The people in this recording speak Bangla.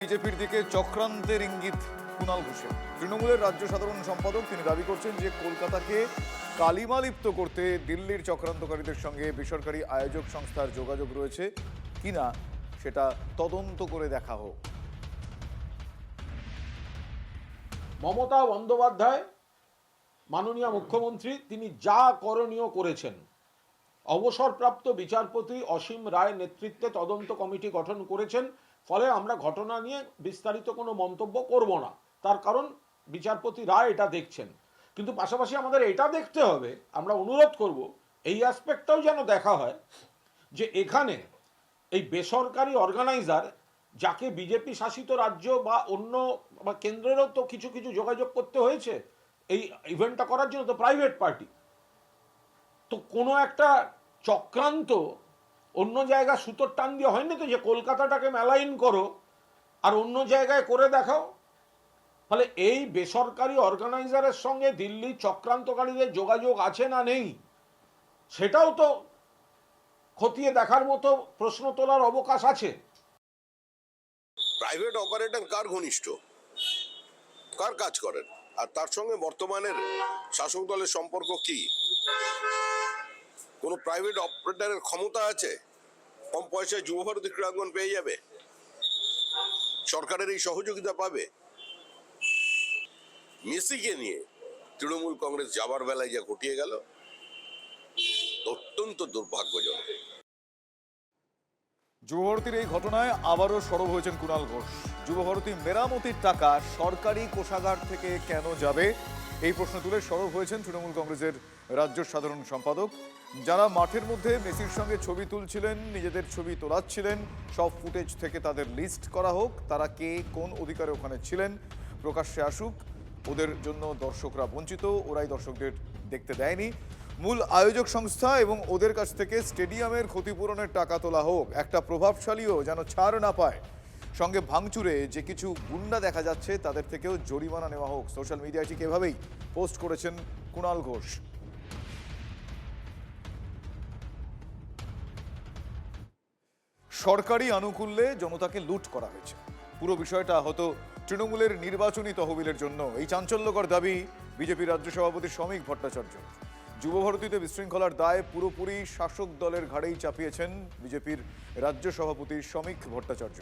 বিজেপির দিকে চক্রান্তের ইঙ্গিত কুণাল ঘোষের। তৃণমূলের রাজ্য সাধারণ সম্পাদক তিনি দাবি করছেন যে কলকাতাকে কালিমালিপ্ত করতে দিল্লির চক্রান্তকারীদের সঙ্গে বেসরকারি আয়োজক সংস্থার যোগাযোগ রয়েছে কিনা সেটা তদন্ত করে দেখা হোক। মমতা বন্দ্যোপাধ্যায় মাননীয় মুখ্যমন্ত্রী তিনি যা করণীয় করেছেন, অবসরপ্রাপ্ত বিচারপতি অসীম রায় নেতৃত্বে তদন্ত কমিটি গঠন করেছেন। ফলে আমরা ঘটনা নিয়ে বিস্তারিত কোনো মন্তব্য করব না, তার কারণ বিচারপতি রায় এটা দেখছেন। কিন্তু পাশাপাশি আমাদের এটা দেখতে হবে, আমরা অনুরোধ করব এই অ্যাসপেক্টটাও যেন দেখা হয় যে এখানে এই বেসরকারি অর্গানাইজার, যাকে বিজেপি শাসিত রাজ্য বা অন্য বা কেন্দ্রেরও তো কিছু কিছু যোগাযোগ করতে হয়েছে এই ইভেন্টটা করার জন্য, তো প্রাইভেট পার্টি, তো কোনো একটা চক্রান্ত অন্য জায়গায় সুতোর টান দিয়ে হয়নি তো যে কলকাতাটাকে মেলাইন করো আর অন্য জায়গায় করে দেখাও। ফলে এই বেসরকারি অর্গানাইজারের সঙ্গে দিল্লির চক্রান্তকারীদের যোগাযোগ আছে না নেই সেটাও তো খতিয়ে দেখার মতো প্রশ্ন তোলার অবকাশ আছে। প্রাইভেট অপারেটর কার ঘনিষ্ঠ, কার কাজ করেন, আর তার সঙ্গে বর্তমানের শাসক দলের সম্পর্ক কি? কোন প্রাইভেট অপারেটরের ক্ষমতা আছে কম পয়সায় যুবভারতী ক্রীড়াঙ্গন পেয়ে যাবে, সরকারের এই সহযোগিতা পাবে? মেসিকে নিয়ে তৃণমূল কংগ্রেস যাবার বেলায় যা ঘটিয়ে গেল অত্যন্ত দুর্ভাগ্যজনক। যুবভারতীর এই ঘটনায় আবারও সরব হয়েছেন কুণাল ঘোষ। যুবভারতী মেরামতির টাকা সরকারি কোষাগার থেকে কেন যাবে এই প্রশ্ন তুলে সরব হয়েছেন তৃণমূল কংগ্রেসের রাজ্য সাধারণ সম্পাদক। যারা মাঠের মধ্যে মেসির সঙ্গে ছবি তুলছিলেন, নিজেদের ছবি তোলাচ্ছিলেন, সব ফুটেজ থেকে তাদের লিস্ট করা হোক, তারা কে কোন অধিকারে ওখানে ছিলেন প্রকাশ্যে আসুক। ওদের জন্য দর্শকরা বঞ্চিত, ওরাই দর্শকদের দেখতে দেয়নি। মূল আয়োজক সংস্থা এবং ওদের কাছ থেকে স্টেডিয়ামের ক্ষতিপূরণের টাকা তোলা হোক, একটা প্রভাবশালীও যেন ছাড় না পায়। সঙ্গে ভাঙচুরে যে কিছু গুন্ডা দেখা যাচ্ছে তাদের থেকেও জরিমানা নেওয়া হোক। সোশ্যাল মিডিয়ায় ঠিক এভাবেই পোস্ট করেছেন কুণাল ঘোষ। সরকারি আনুকূল্যে জনতাকে লুট করা হয়েছে, পুরো বিষয়টা হতো তৃণমূলের নির্বাচনী তহবিলের জন্য। এই চাঞ্চল্যকর দাবি বিজেপি রাজ্য সভাপতি শ্রমিক ভট্টাচার্য। যুবভারতীতে বিশৃঙ্খলার দায় পুরোপুরি শাসক দলের ঘাড়েই চাপিয়েছেন বিজেপির রাজ্য সভাপতি শ্রমিক ভট্টাচার্য।